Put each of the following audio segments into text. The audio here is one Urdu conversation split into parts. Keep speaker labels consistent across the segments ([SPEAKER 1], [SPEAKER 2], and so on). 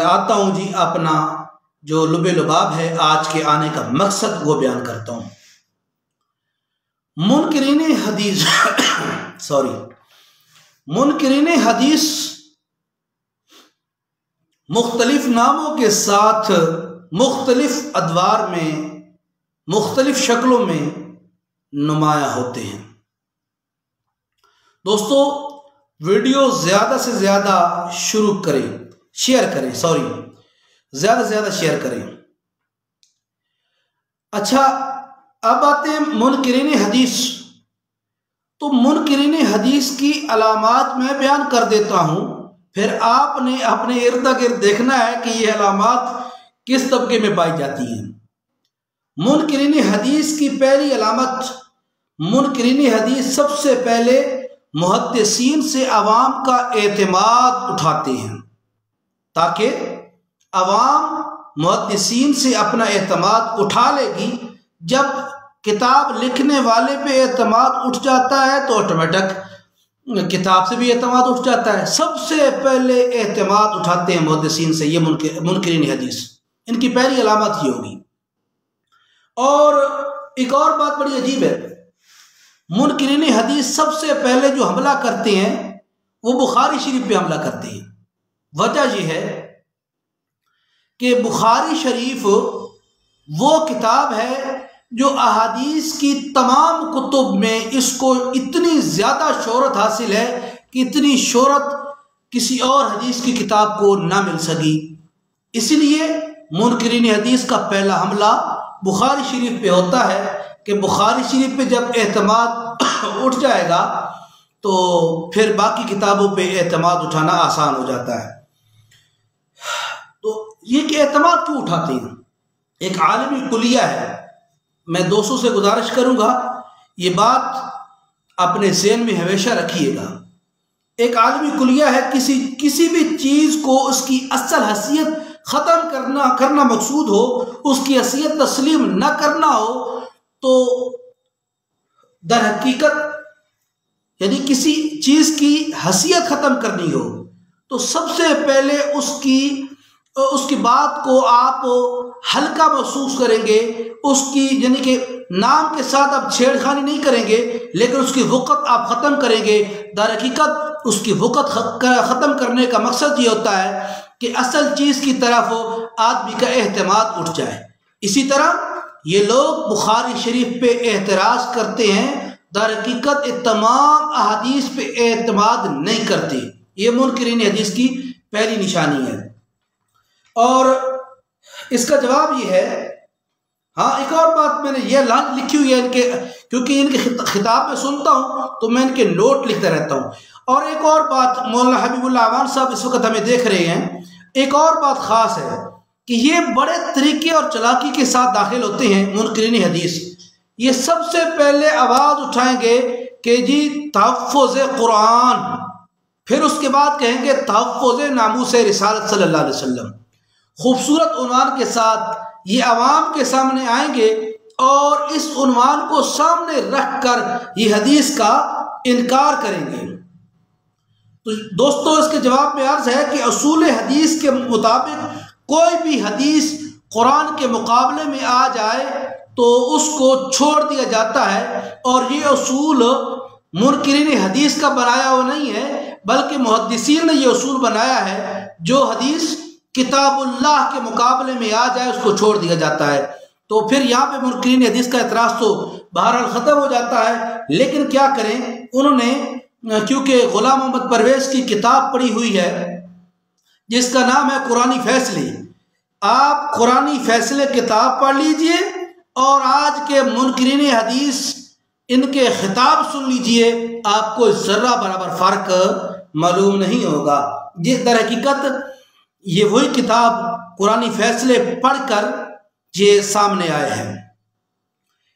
[SPEAKER 1] میں آتا ہوں جی، اپنا جو لب لباب ہے آج کے آنے کا مقصد وہ بیان کرتا ہوں۔ منکرین حدیث منکرین حدیث مختلف ناموں کے ساتھ مختلف ادوار میں مختلف شکلوں میں نمایاں ہوتے ہیں۔ دوستو ویڈیو زیادہ سے زیادہ زیادہ سے زیادہ شیئر کریں۔ اچھا، اب آتے ہیں منکرین حدیث۔ تو منکرین حدیث کی علامات میں بیان کر دیتا ہوں، پھر آپ نے اپنے ارد گرد دیکھنا ہے کہ یہ علامات کس طبقے میں پائی جاتی ہیں۔ منکرین حدیث کی پہلی علامت، منکرین حدیث سب سے پہلے محدثین سے عوام کا اعتماد اٹھاتے ہیں، تاکہ عوام محدثین سے اپنا اعتماد اٹھا لے گی۔ جب کتاب لکھنے والے پہ اعتماد اٹھ جاتا ہے تو آٹومیٹک کتاب سے بھی اعتماد اٹھ جاتا ہے۔ سب سے پہلے اعتماد اٹھاتے ہیں محدثین سے، یہ منکرین حدیث، ان کی پہلی علامت یہ ہوگی۔ اور ایک اور بات بڑی عجیب ہے، منکرین حدیث سب سے پہلے جو حملہ کرتے ہیں وہ بخاری شریف پہ حملہ کرتے ہیں۔ وجہ یہ ہے کہ بخاری شریف وہ کتاب ہے جو احادیث کی تمام کتب میں اس کو اتنی زیادہ شہرت حاصل ہے کہ اتنی شہرت کسی اور حدیث کی کتاب کو نہ مل سکی۔ اسی لیے منکرین حدیث کا پہلا حملہ بخاری شریف پہ ہوتا ہے کہ بخاری شریف پہ جب اعتماد اٹھ جائے گا تو پھر باقی کتابوں پہ اعتماد اٹھانا آسان ہو جاتا ہے۔ تو یہ کہ اعتماد کیوں اٹھاتے ہیں، ایک عالمی کلیہ ہے۔ میں دوستوں سے گزارش کروں گا یہ بات اپنے ذہن میں ہمیشہ رکھیے گا۔ ایک عالمی کلیہ ہے، کسی بھی چیز کو اس کی اصل حیثیت ختم کرنا مقصود ہو، اس کی حیثیت تسلیم نہ کرنا ہو تو در حقیقت یعنی کسی چیز کی حیثیت ختم کرنی ہو تو سب سے پہلے اس کی بات کو آپ ہلکا محسوس کریں گے، اس کی یعنی کہ نام کے ساتھ آپ چھیڑ خانی نہیں کریں گے، لیکن اس کی وقت آپ ختم کریں گے۔ در حقیقت اس کی وقت ختم کرنے کا مقصد یہ ہوتا ہے کہ اصل چیز کی طرف آدمی کا اعتماد اٹھ جائے۔ اسی طرح یہ لوگ بخاری شریف پہ اعتراض کرتے ہیں، در حقیقت تمام احادیث پہ اعتماد نہیں کرتے۔ یہ منکرین حدیث کی پہلی نشانی ہے۔ اور اس کا جواب یہ ہے، ہاں ایک اور بات میں نے یہ لکھی ہوئی ہے کیونکہ ان کے خطاب میں سنتا ہوں تو میں ان کے نوٹ لکھتا رہتا ہوں۔ اور ایک اور بات، مولانا حبیب اللہ امان صاحب اس وقت ہمیں دیکھ رہے ہیں، ایک اور بات خاص ہے کہ یہ بڑے طریقے اور چلاکی کے ساتھ داخل ہوتے ہیں منکرین حدیث۔ یہ سب سے پہلے آواز اٹھائیں گے کہ جی تحفظ قرآن، پھر اس کے بعد کہیں گے تحفظ ناموس رسالت صلی اللہ علیہ وسلم۔ خوبصورت عنوان کے ساتھ یہ عوام کے سامنے آئیں گے اور اس عنوان کو سامنے رکھ کر یہ حدیث کا انکار کریں گے۔ تو دوستو اس کے جواب میں عرض ہے کہ اصول حدیث کے مطابق کوئی بھی حدیث قرآن کے مقابلے میں آ جائے تو اس کو چھوڑ دیا جاتا ہے، اور یہ اصول منکرین حدیث کا بنایا ہوا نہیں ہے بلکہ محدثین نے یہ اصول بنایا ہے۔ جو حدیث کتاب اللہ کے مقابلے میں آ جائے اس کو چھوڑ دیا جاتا ہے۔ تو پھر یہاں پہ منکرین حدیث کا اعتراض تو بہرحال ختم ہو جاتا ہے، لیکن کیا کریں، انہوں نے کیونکہ غلام محمد پرویز کی کتاب پڑھی ہوئی ہے جس کا نام ہے قرآنی فیصلے، آپ قرآنی فیصلے کتاب پڑھ لیجئے اور آج کے منکرین حدیث ان کے خطاب سن لیجئے، آپ کو ذرہ برابر فرق معلوم نہیں ہوگا۔ یہ در حقیقت یہ وہی کتاب قرآنی فیصلے پڑھ کر یہ سامنے آئے ہیں۔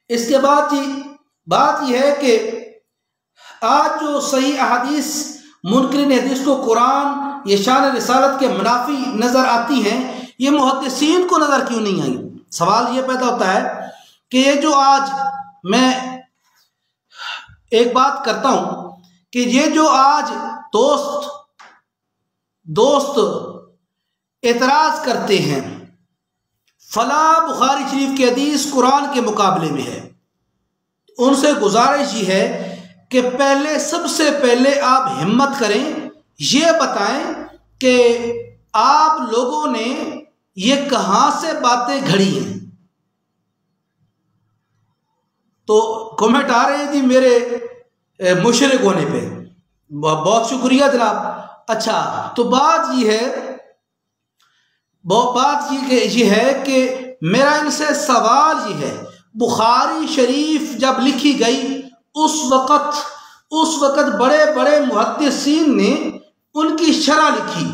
[SPEAKER 1] اس کے بعد بات یہ ہے کہ آج جو صحیح احادیث منکرین حدیث کو قرآن یہ شان رسالت کے منافی نظر آتی ہیں، یہ محدثین کو نظر کیوں نہیں آئی؟ سوال یہ پیدا ہوتا ہے کہ یہ جو آج میں ایک بات کرتا ہوں کہ یہ جو آج دوست اعتراض کرتے ہیں فلاں بخاری شریف کی حدیث قرآن کے مقابلے میں ہے، ان سے گزارش یہ ہے کہ سب سے پہلے آپ ہمت کریں، یہ بتائیں کہ آپ لوگوں نے یہ کہاں سے باتیں گھڑی ہیں۔ تو کمنٹ آ رہے ہیں جی میرے مشرک ہونے پہ، بہت شکریہ جناب۔ اچھا، تو بات یہ ہے کہ میرا ان سے سوال یہ ہے، بخاری شریف جب لکھی گئی اس وقت بڑے بڑے محدثین نے ان کی شرح لکھی۔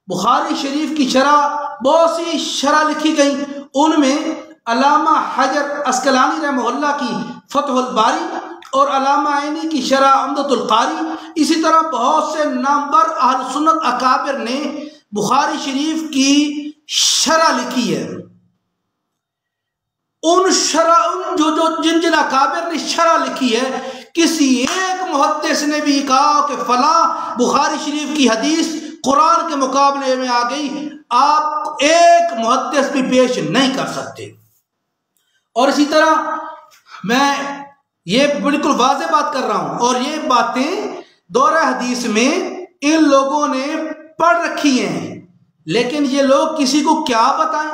[SPEAKER 1] بخاری شریف کی شرح، بہت سی شرح لکھی گئی، ان میں علامہ حجر عسقلانی رحمہ اللہ کی فتح الباری اور علامہ عینی کی شرح عمدۃ القاری، اسی طرح بہت سے نامور اہل سنت اکابر نے بخاری شریف کی شرح لکھی ہے۔ جن اکابر نے شرح لکھی ہے، کسی ایک محدث نے بھی کہا کہ فلاں بخاری شریف کی حدیث قرآن کے مقابلے میں آ گئی، آپ ایک محدث بھی پیش نہیں کر سکتے۔ اور اسی طرح میں یہ بالکل واضح بات کر رہا ہوں، اور یہ باتیں دورہ حدیث میں ان لوگوں نے پڑھ رکھی ہیں، لیکن یہ لوگ کسی کو کیا بتائیں،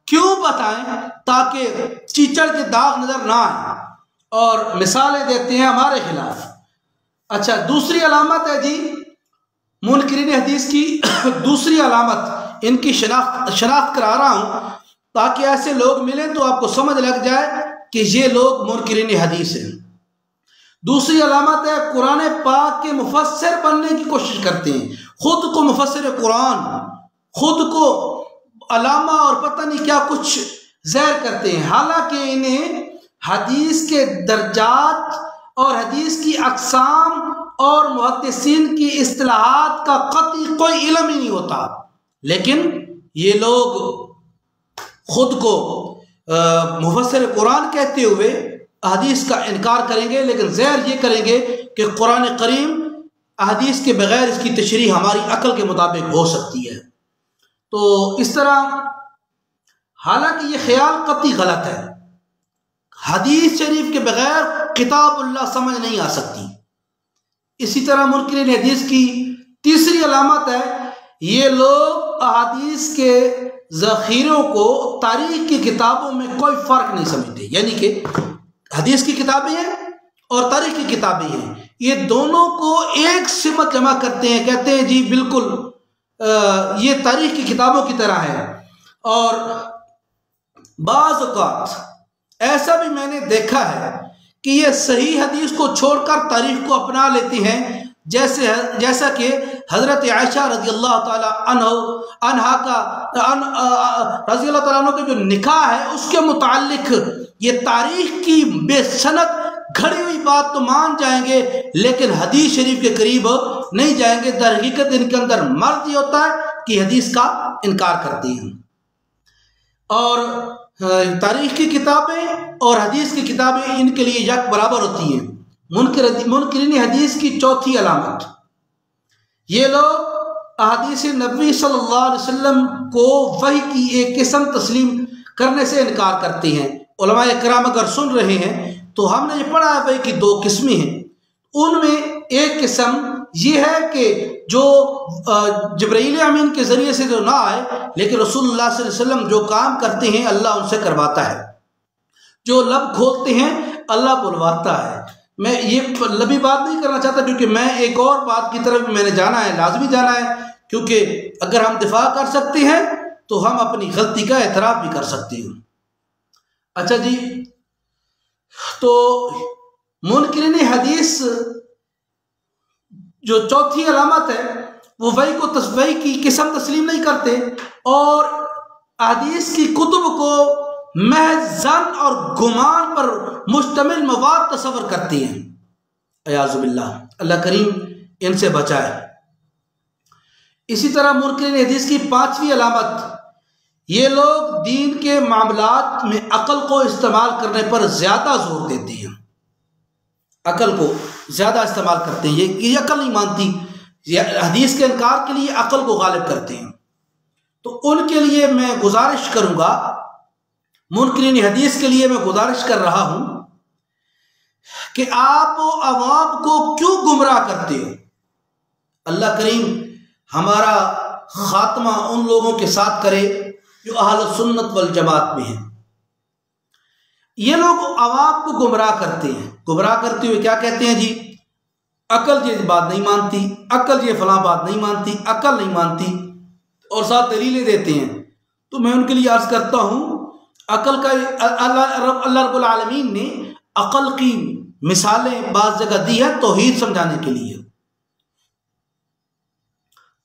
[SPEAKER 1] کیوں بتائیں؟ تاکہ چیچڑ کے داغ نظر نہ آئیں اور مثالیں دیتے ہیں ہمارے خلاف۔ اچھا، دوسری علامت ہے جی منکرین حدیث کی، دوسری علامت ان کی شناخت کرا رہا ہوں تاکہ ایسے لوگ ملیں تو آپ کو سمجھ لگ جائے کہ یہ لوگ منکرین حدیث ہیں۔ دوسری علامت ہے قرآن پاک کے مفسر بننے کی کوشش کرتے ہیں، خود کو مفسر قرآن، خود کو علامہ اور پتہ نہیں کیا کچھ زہر کرتے ہیں، حالانکہ انہیں حدیث کے درجات اور حدیث کی اقسام اور محدثین کی اصطلاحات کا قطعی کوئی علم ہی نہیں ہوتا، لیکن یہ لوگ خود کو مفسر قرآن کہتے ہوئے احادیث کا انکار کریں گے، لیکن زہر یہ کریں گے کہ قرآن کریم احادیث کے بغیر اس کی تشریح ہماری عقل کے مطابق ہو سکتی ہے۔ تو اس طرح حالانکہ یہ خیال قطعی غلط ہے، حدیث شریف کے بغیر کتاب اللہ سمجھ نہیں آ سکتی۔ اسی طرح منکرین حدیث کی تیسری علامت ہے، یہ لوگ احادیث کے ذخیروں کو تاریخ کی کتابوں میں کوئی فرق نہیں سمجھتے، یعنی کہ حدیث کی کتابیں ہیں اور تاریخ کی کتابیں ہیں، یہ دونوں کو ایک سمت جمع کرتے ہیں، کہتے ہیں جی بالکل یہ تاریخ کی کتابوں کی طرح ہے۔ اور بعض اوقات ایسا بھی میں نے دیکھا ہے کہ یہ صحیح حدیث کو چھوڑ کر تاریخ کو اپنا لیتے ہیں، جیسا کہ حضرت عائشہ رضی اللہ تعالیٰ عنہ کا جو نکاح ہے اس کے متعلق یہ تاریخ کی بے سند گھڑی ہوئی بات تو مان جائیں گے، لیکن حدیث شریف کے قریب نہیں جائیں گے۔ در حقیقت ان کے اندر مرض یہ ہوتا ہے کہ حدیث کا انکار کرتے ہیں۔ اور تاریخ کی کتابیں اور حدیث کی کتابیں ان کے لیے یک برابر ہوتی ہیں۔ منکرین حدیث کی چوتھی علامت، یہ لوگ احادیث نبوی صلی اللہ علیہ وسلم کو وحی کی ایک قسم تسلیم کرنے سے انکار کرتے ہیں۔ علماء کرام اگر سن رہے ہیں تو ہم نے یہ پڑھا ہے وحی کی دو قسمیں ہیں، ان میں ایک قسم یہ ہے کہ جو جبرائیل امین کے ذریعے سے جو نہ آئے، لیکن رسول اللہ صلی اللہ علیہ وسلم جو کام کرتے ہیں اللہ ان سے کرواتا ہے، جو لب کھولتے ہیں اللہ بلواتا ہے۔ میں یہ لمبی بات نہیں کرنا چاہتا کیونکہ میں ایک اور بات کی طرف میں نے جانا ہے، لازمی جانا ہے، کیونکہ اگر ہم دفاع کر سکتے ہیں تو ہم اپنی غلطی کا اعتراف بھی کر سکتے ہیں۔ اچھا جی، تو منکرین حدیث جو چوتھی علامت ہے وہ وحی کی قسم تسلیم نہیں کرتے اور احادیث کی کتب کو محض ظن اور گمان پر مشتمل مواد تصور کرتے ہیں۔ اعوذ باللہ، اللہ کریم ان سے بچائے۔ اسی طرح منکرین حدیث کی پانچویں علامت، یہ لوگ دین کے معاملات میں عقل کو استعمال کرنے پر زیادہ زور دیتے ہیں، عقل کو زیادہ استعمال کرتے ہیں، یہ عقل نہیں مانتی، یہ حدیث کے انکار کے لیے عقل کو غالب کرتے ہیں۔ تو ان کے لیے میں گزارش کروں گا، منکرین حدیث کے لیے میں گزارش کر رہا ہوں کہ آپ عوام کو کیوں گمراہ کرتے ہو؟ اللہ کریم ہمارا خاتمہ ان لوگوں کے ساتھ کرے جو اہل سنت والجماعت میں ہیں۔ یہ لوگ عوام کو گمراہ کرتے ہیں، گمراہ کرتے ہوئے کیا کہتے ہیں؟ جی عقل یہ بات نہیں مانتی، عقل یہ فلاں بات نہیں مانتی، عقل نہیں مانتی، اور ساتھ دلیلیں دیتے ہیں۔ تو میں ان کے لیے عرض کرتا ہوں، عقل کا اللہ رب العالمین نے عقل کی مثالیں بعض جگہ دی ہے توحید سمجھانے کے لیے،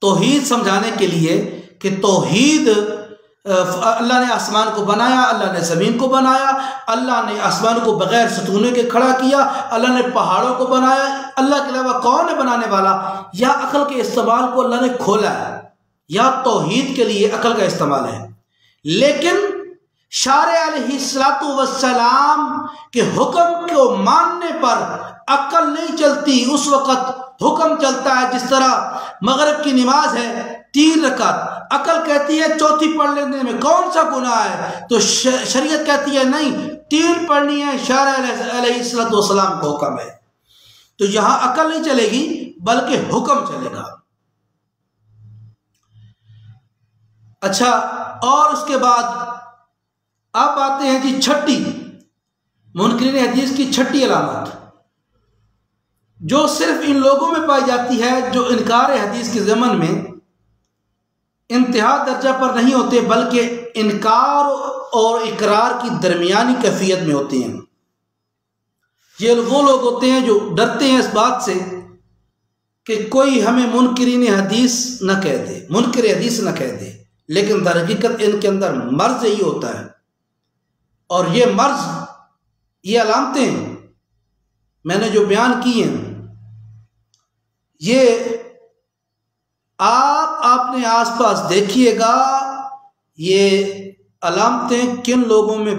[SPEAKER 1] توحید سمجھانے کے لیے کہ توحید، اللہ نے آسمان کو بنایا، اللہ نے زمین کو بنایا، اللہ نے آسمان کو بغیر ستونے کے کھڑا کیا، اللہ نے پہاڑوں کو بنایا، اللہ کے علاوہ کون ہے بنانے والا؟ یا عقل کے استعمال کو اللہ نے کھولا ہے، یا توحید کے لیے عقل کا استعمال ہے۔ لیکن شارع علیہ السلام کے حکم کو ماننے پر عقل نہیں چلتی، اس وقت حکم چلتا ہے۔ جس طرح مغرب کی نماز ہے 3 رکعت، عقل کہتی ہے 4تھی پڑھ لینے میں کون سا گناہ ہے، تو شریعت کہتی ہے نہیں 3 پڑھنی ہے، شارع علیہ السلام کا حکم ہے۔ تو یہاں عقل نہیں چلے گی بلکہ حکم چلے گا۔ اچھا، اور اس کے بعد اب آتے ہیں جی چھٹی، منکرین حدیث کی چھٹی علامت، جو صرف ان لوگوں میں پائی جاتی ہے جو انکار حدیث کے ضمن میں انتہا درجہ پر نہیں ہوتے، بلکہ انکار اور اقرار کی درمیانی کیفیت میں ہوتے ہیں۔ یہ وہ لوگ ہوتے ہیں جو ڈرتے ہیں اس بات سے کہ کوئی ہمیں منکرین حدیث نہ کہہ دے، منکر حدیث نہ کہہ دے، لیکن در حقیقت ان کے اندر مرض یہی ہوتا ہے۔ اور یہ مرض، یہ علامتیں میں نے جو بیان کی ہیں، یہ آپ اپنے آس پاس دیکھیے گا، یہ علامتیں کن لوگوں میں